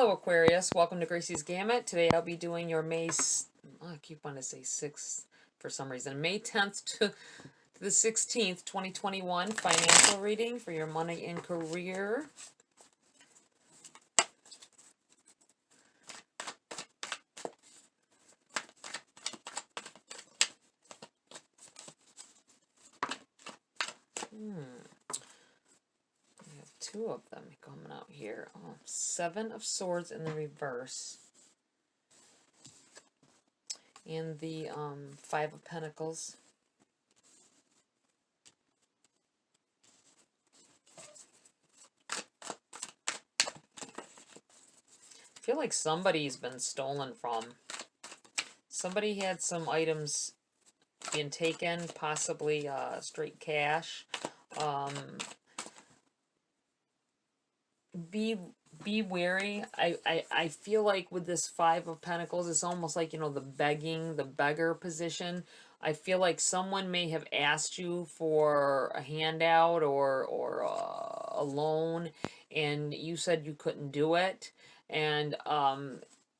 Hello Aquarius, welcome to Gracie's Gamut. Today I'll be doing your I keep wanting to say 6th for some reason, May 10th to the 16th, 2021 financial reading for your money and career. We have 2 of them coming out here. 7 of Swords in the reverse. And the 5 of Pentacles. I feel like somebody's been stolen from. Somebody had some items being taken, possibly straight cash. Be wary. I feel like with this 5 of Pentacles, it's almost like, you know, the beggar position. I feel like someone may have asked you for a handout or a loan, and you said you couldn't do it, and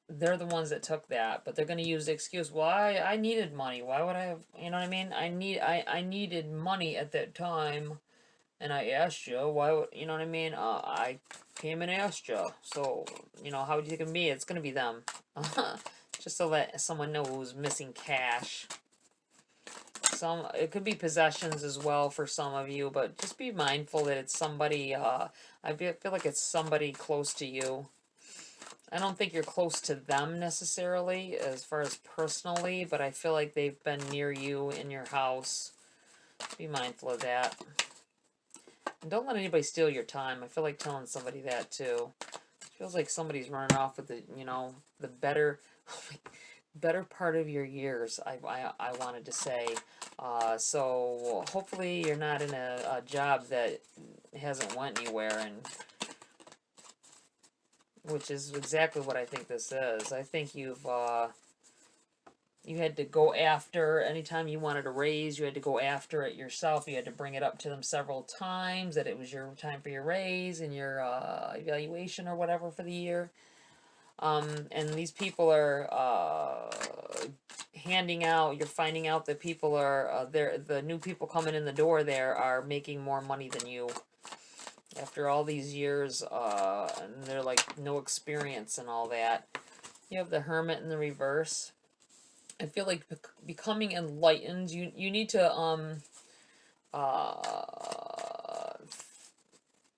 they're the ones that took that, but they're going to use the excuse, well, I needed money. Why would I have, you know what I mean? I needed money at that time, and I asked you, why would, you know what I mean? I came and asked you. So, you know, how would you think of me? It's going to be them. Just to let someone know who's missing cash. It could be possessions as well for some of you, but just be mindful that it's somebody, I feel like it's somebody close to you. I don't think you're close to them necessarily as far as personally, but I feel like they've been near you in your house. Be mindful of that. And don't let anybody steal your time. I feel like telling somebody that too. It feels like somebody's running off with the, you know, the better part of your years, I wanted to say. So hopefully you're not in a job that hasn't went anywhere, and which is exactly what I think this is. I think you had to go after, anytime you wanted a raise, you had to go after it yourself. You had to bring it up to them several times that it was your time for your raise and your evaluation or whatever for the year. And these people are handing out, you're finding out that people are, the new people coming in the door there are making more money than you. After all these years, and they're like no experience and all that. You have the Hermit in the reverse. I feel like becoming enlightened, you need to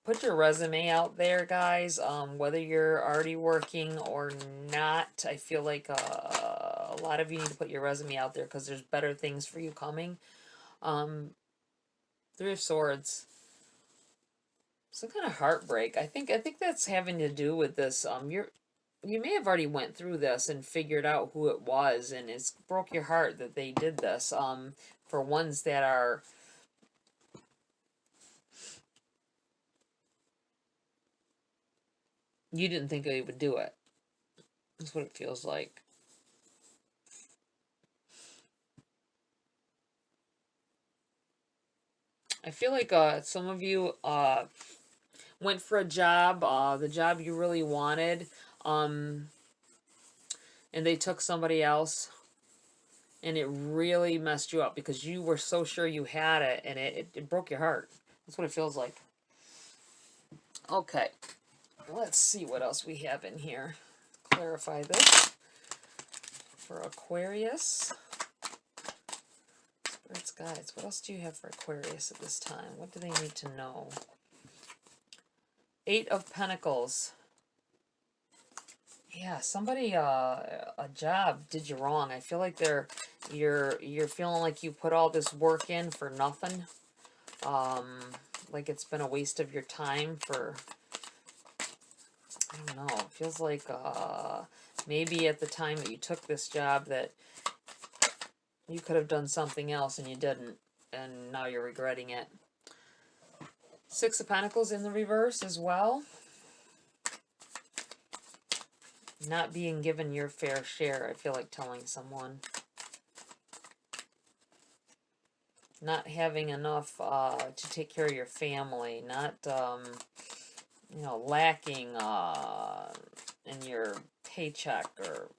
put your resume out there, guys, whether you're already working or not. I feel like a lot of you need to put your resume out there because there's better things for you coming. 3 of Swords. Some kind of heartbreak. I think that's having to do with this. You may have already went through this and figured out who it was, and it's broke your heart that they did this. For ones that are, you didn't think they would do it. That's what it feels like. I feel like some of you went for a job, the job you really wanted, and they took somebody else, and it really messed you up because you were so sure you had it, and it broke your heart. That's what it feels like. Okay, let's see what else we have in here. Clarify this for Aquarius. Spirits, guides. What else do you have for Aquarius at this time? What do they need to know? 8 of Pentacles. Yeah, somebody a job did you wrong. I feel like you're feeling like you put all this work in for nothing. Like it's been a waste of your time for, I don't know. It feels like maybe at the time that you took this job that you could have done something else and you didn't, and now you're regretting it. 6 of Pentacles in the reverse as well. Not being given your fair share, I feel like telling someone. Not having enough to take care of your family. Not, you know, lacking in your paycheck, or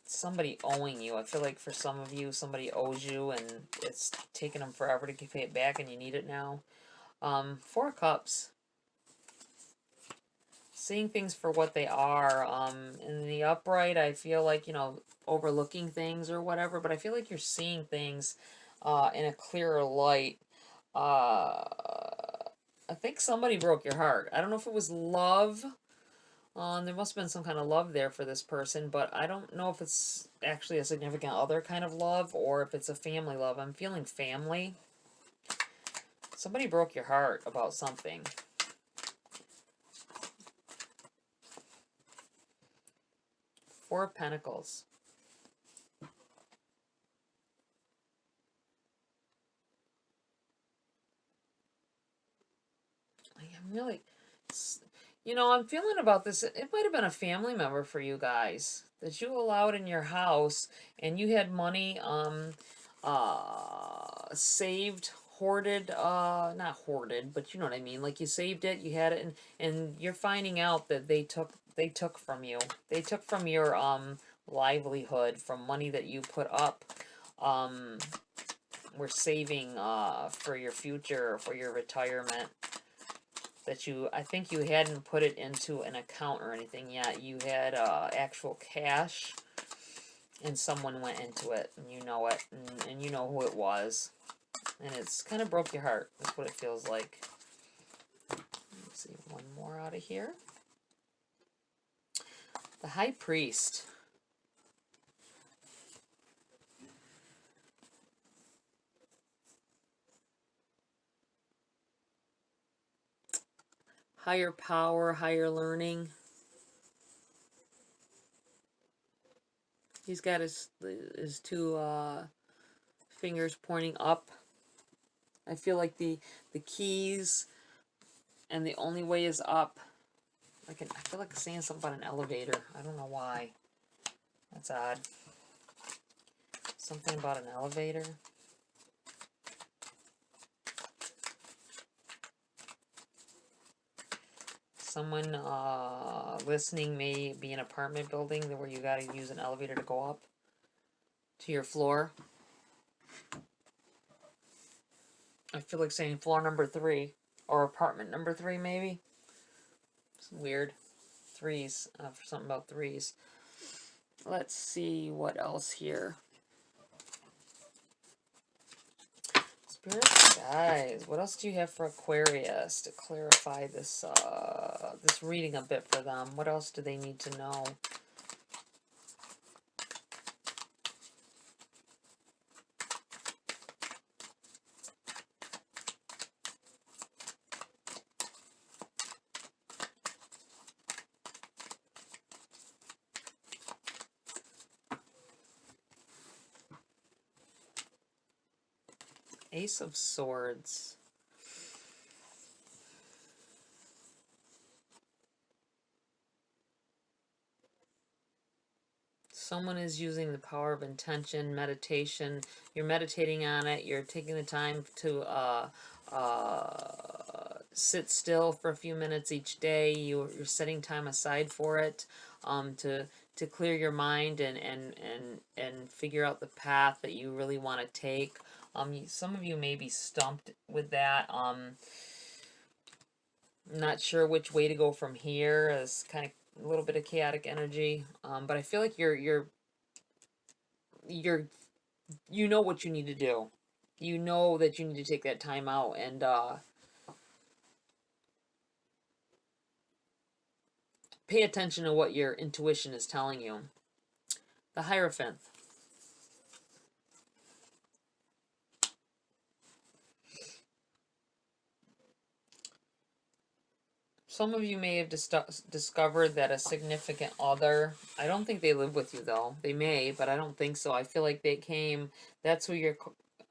somebody owing you. I feel like for some of you, somebody owes you and it's taking them forever to pay it back and you need it now. Four of Cups. Seeing things for what they are. In the upright, I feel like, you know, overlooking things or whatever, but I feel like you're seeing things in a clearer light. I think somebody broke your heart. I don't know if it was love. There must have been some kind of love there for this person, but I don't know if it's actually a significant other kind of love or if it's a family love. I'm feeling family. Somebody broke your heart about something. Four of Pentacles. I'm really, you know, I'm feeling about this. It might have been a family member for you guys that you allowed in your house, and you had money saved, hoarded, not hoarded, but you know what I mean, like you saved it, you had it, and you're finding out that they took from you. They took from your livelihood, from money that you put up. We're saving for your future, for your retirement. That I think you hadn't put it into an account or anything yet. You had actual cash, and someone went into it, and you know it, and you know who it was, and it's kind of broke your heart. That's what it feels like. Let's see, one more out of here. The High Priest. Higher power, higher learning. He's got his two fingers pointing up. I feel like the keys and the only way is up. I feel like saying something about an elevator. I don't know why. That's odd. Something about an elevator. Someone listening may be an apartment building where you got to use an elevator to go up to your floor. I feel like saying floor number 3 or apartment number 3 maybe. It's weird. Threes. For something about threes. Let's see what else here. Spirit guys, what else do you have for Aquarius to clarify this this reading a bit for them? What else do they need to know? Ace of Swords. Someone is using the power of intention, meditation. You're meditating on it. You're taking the time to sit still for a few minutes each day. You're setting time aside for it, to clear your mind and figure out the path that you really want to take. Some of you may be stumped with that. Not sure which way to go from here. It's kind of a little bit of chaotic energy, but I feel like you know what you need to do. You know that you need to take that time out and pay attention to what your intuition is telling you. The Hierophant. Some of you may have discovered that a significant other, I don't think they live with you though. They may, but I don't think so. I feel like they came, that's who you're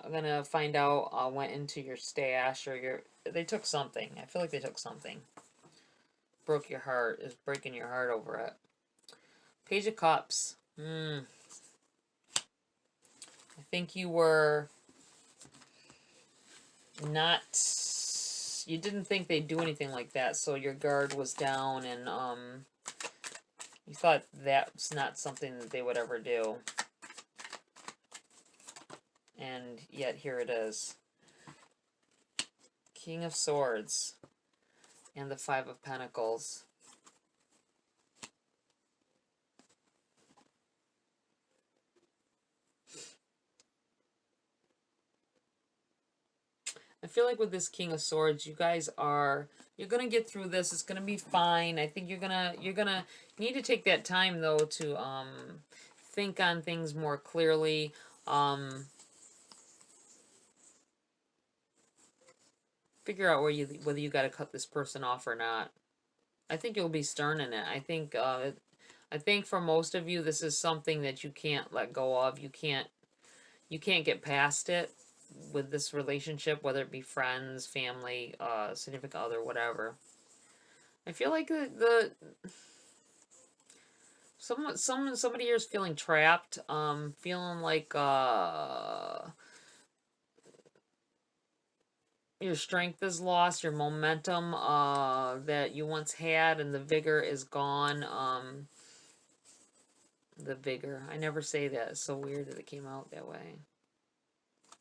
going to find out went into your stash, or they took something. I feel like they took something. Broke your heart, is breaking your heart over it. Page of Cups. I think you were not, you didn't think they'd do anything like that, so your guard was down, and you thought that's not something that they would ever do. And yet here it is. King of Swords and the Five of Pentacles. I feel like with this King of Swords, you guys you're gonna get through this. It's gonna be fine. I think you're gonna need to take that time though to think on things more clearly. Figure out whether you got to cut this person off or not. I think you'll be stern in it. I think for most of you, this is something that you can't let go of. You can't get past it with this relationship, whether it be friends, family, significant other, whatever. I feel like somebody here is feeling trapped, feeling like your strength is lost, your momentum that you once had, and the vigor is gone. The vigor. I never say that. It's so weird that it came out that way.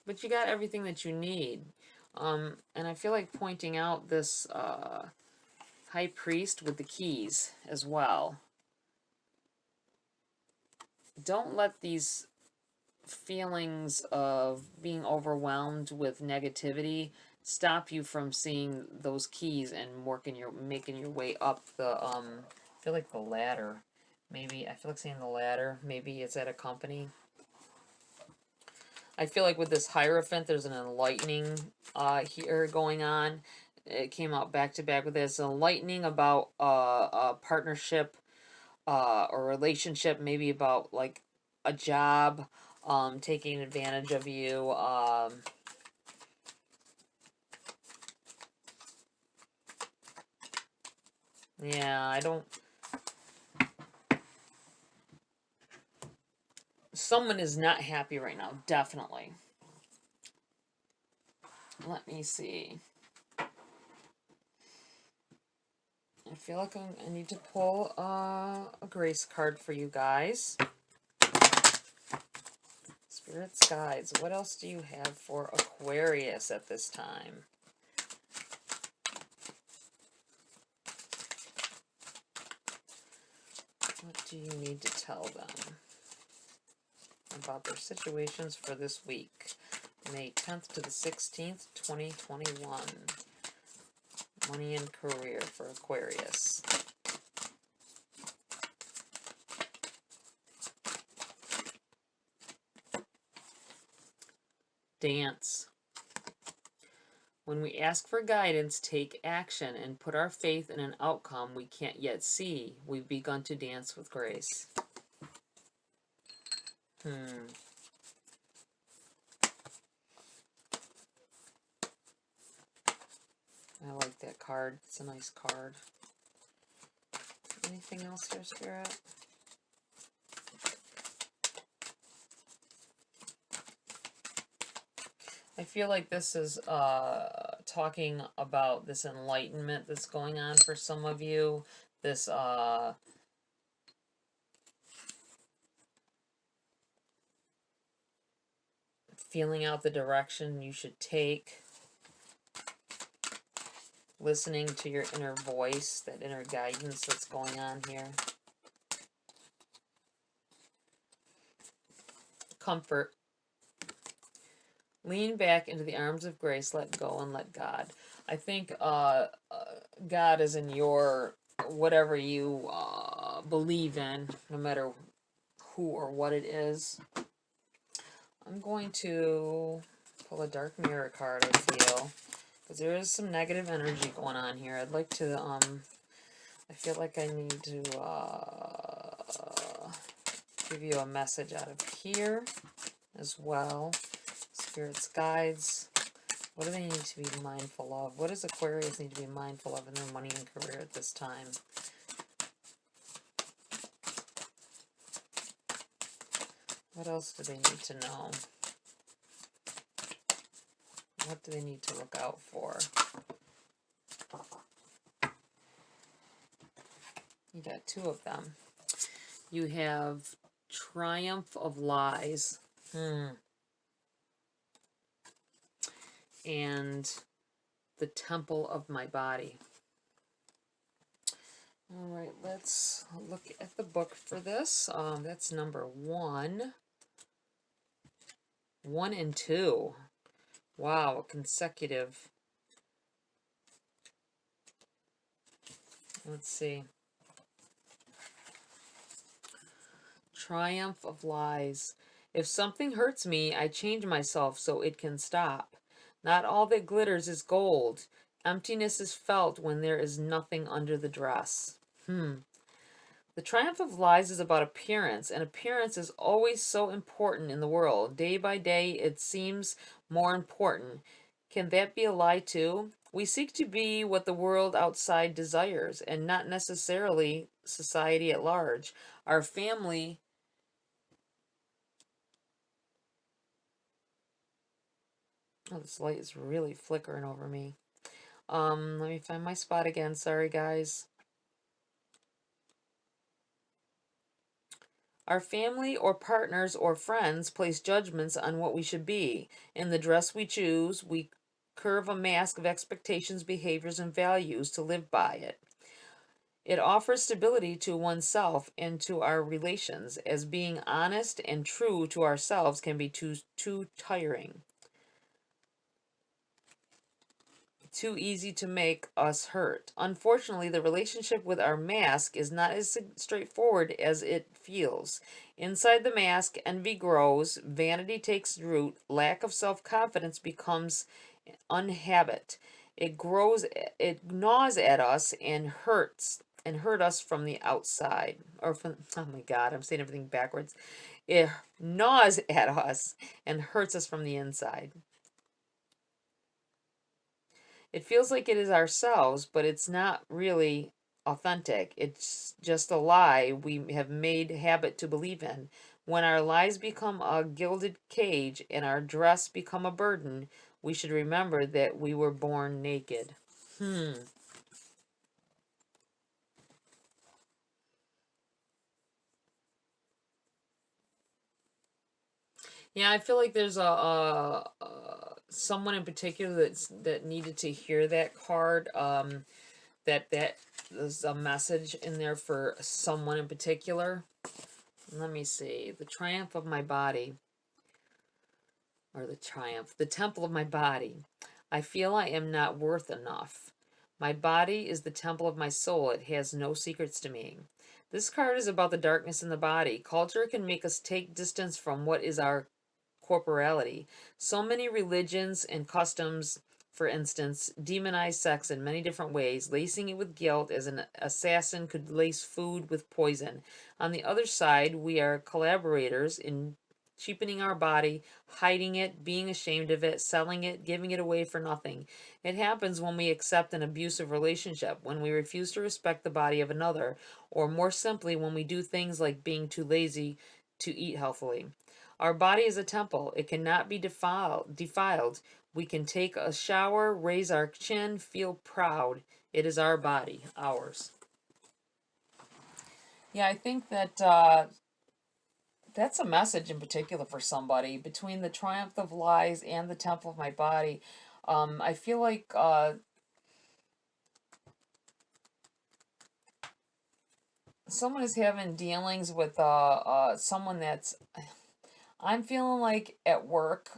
But you got everything that you need. And I feel like pointing out this High Priest with the keys as well. Don't let these feelings of being overwhelmed with negativity stop you from seeing those keys and making your way up the I feel like the ladder. Maybe I feel like saying the ladder. Maybe it's at a company. I feel like with this Hierophant, there's an enlightening here going on. It came out back to back with this enlightening about a partnership or relationship, maybe about like a job, taking advantage of you. Yeah, I don't. Someone is not happy right now, definitely. Let me see. I feel like I need to pull a grace card for you guys. Spirit's Guides. What else do you have for Aquarius at this time? What do you need to tell them about their situations for this week? May 10th to the 16th, 2021. Money and career for Aquarius. Dance. When we ask for guidance, take action and put our faith in an outcome we can't yet see. We've begun to dance with grace. I like that card. It's a nice card. Anything else here, Spirit? I feel like this is talking about this enlightenment that's going on for some of you. This feeling out the direction you should take. Listening to your inner voice, that inner guidance that's going on here. Comfort. Lean back into the arms of grace, let go, and let God. I think God is in your, whatever you believe in, no matter who or what it is. I'm going to pull a Dark Mirror card, I feel, because there is some negative energy going on here. I'd like to, I feel like I need to give you a message out of here as well. Spirit's Guides. What do they need to be mindful of? What does Aquarius need to be mindful of in their money and career at this time? What else do they need to know? What do they need to look out for? You got two of them. You have Triumph of Lies. And the Temple of My Body. All right, let's look at the book for this. That's number 1. 1 and 2. Wow, consecutive. Let's see. Triumph of Lies. If something hurts me, I change myself so it can stop. Not all that glitters is gold. Emptiness is felt when there is nothing under the dress. The triumph of lies is about appearance, and appearance is always so important in the world. Day by day, it seems more important. Can that be a lie too? We seek to be what the world outside desires, and not necessarily society at large. Our family. Oh, this light is really flickering over me. Let me find my spot again. Sorry, guys. Our family or partners or friends place judgments on what we should be. In the dress we choose, we curve a mask of expectations, behaviors, and values to live by it. It offers stability to oneself and to our relations, as being honest and true to ourselves can be too tiring. Too easy to make us hurt. Unfortunately, the relationship with our mask is not as straightforward as it feels. Inside the mask, envy grows, vanity takes root, lack of self-confidence becomes unhabit. It grows, it gnaws at us and hurt us from the outside. Or from, oh my God, I'm saying everything backwards. It gnaws at us and hurts us from the inside. It feels like it is ourselves, but it's not really authentic. It's just a lie we have made habit to believe in. When our lies become a gilded cage and our dress become a burden, we should remember that we were born naked. Yeah, I feel like there's a someone in particular that needed to hear that card. That there's a message in there for someone in particular. Let me see. The triumph of my body. Or the temple of my body. I feel I am not worth enough. My body is the temple of my soul. It has no secrets to me. This card is about the darkness in the body. Culture can make us take distance from what is our corporality. So many religions and customs, for instance, demonize sex in many different ways, lacing it with guilt as an assassin could lace food with poison. On the other side, we are collaborators in cheapening our body, hiding it, being ashamed of it, selling it, giving it away for nothing. It happens when we accept an abusive relationship, when we refuse to respect the body of another, or more simply, when we do things like being too lazy to eat healthily. Our body is a temple. It cannot be defiled. We can take a shower, raise our chin, feel proud. It is our body, ours. Yeah, I think that that's a message in particular for somebody. Between the triumph of lies and the temple of my body, I feel like someone is having dealings with someone that's. I'm feeling like at work,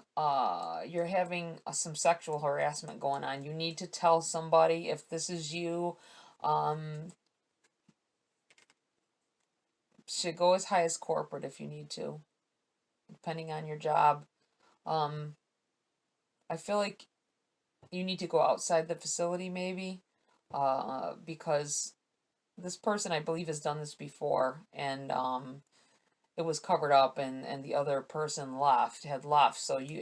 you're having some sexual harassment going on. You need to tell somebody if this is you. Should go as high as corporate if you need to, depending on your job. I feel like you need to go outside the facility maybe, because this person I believe has done this before, and it was covered up, and the other person had left, so you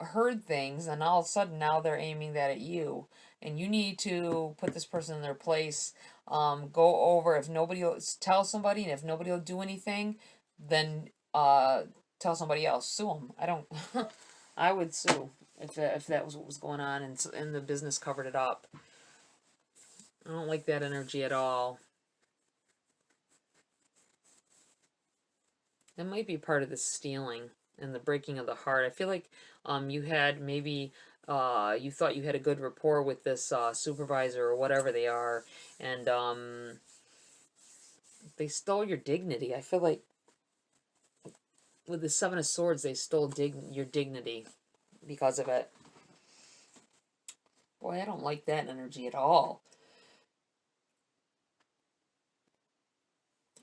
heard things, and all of a sudden now they're aiming that at you, and you need to put this person in their place. Go over, if nobody will tell somebody, and if nobody will do anything, then tell somebody else, sue them. I don't I would sue if that was what was going on, and the business covered it up. I don't like that energy at all. That might be part of the stealing and the breaking of the heart. I feel like you had maybe you thought you had a good rapport with this supervisor or whatever they are, and they stole your dignity. I feel like with the Seven of Swords, they stole your dignity because of it. Boy, I don't like that energy at all.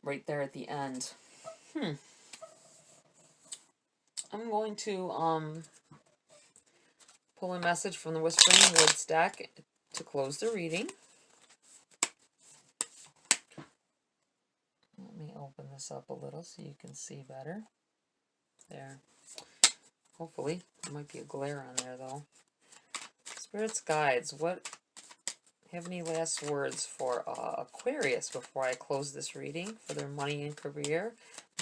Right there at the end. I'm going to pull a message from the Whispering Woods deck to close the reading. Let me open this up a little so you can see better. There. Hopefully. There might be a glare on there though. Spirits, guides, what have any last words for Aquarius before I close this reading for their money and career?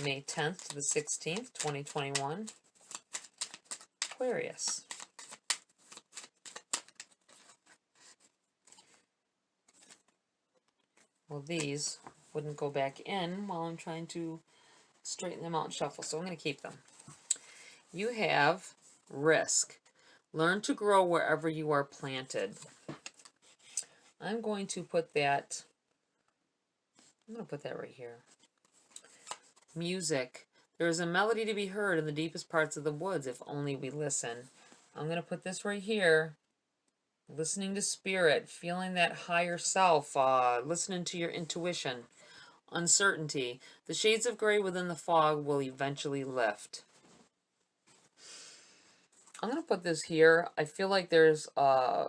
May 10th to the 16th, 2021. Aquarius. Well, these wouldn't go back in while I'm trying to straighten them out and shuffle, so I'm going to keep them. You have risk. Learn to grow wherever you are planted. I'm going to put that right here. Music. There is a melody to be heard in the deepest parts of the woods if only we listen. I'm going to put this right here. Listening to spirit, feeling that higher self, listening to your intuition. Uncertainty. The shades of gray within the fog will eventually lift. I'm going to put this here. I feel like there's a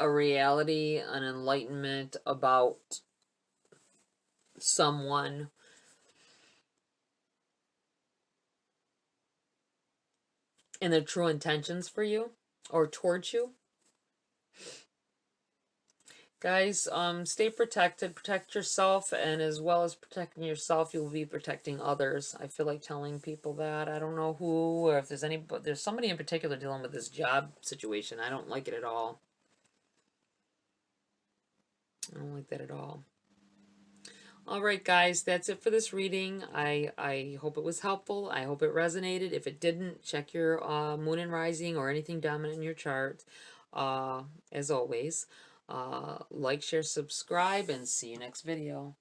reality, an enlightenment about someone and their true intentions for you or towards you. Guys, stay protected, protect yourself, and as well as protecting yourself, you'll be protecting others. I feel like telling people that. I don't know who, or if there's any, but there's somebody in particular dealing with this job situation. I don't like it at all. I don't like that at all. All right, guys, that's it for this reading. I hope it was helpful. I hope it resonated. If it didn't, check your moon and rising or anything dominant in your chart. As always, like, share, subscribe, and see you next video.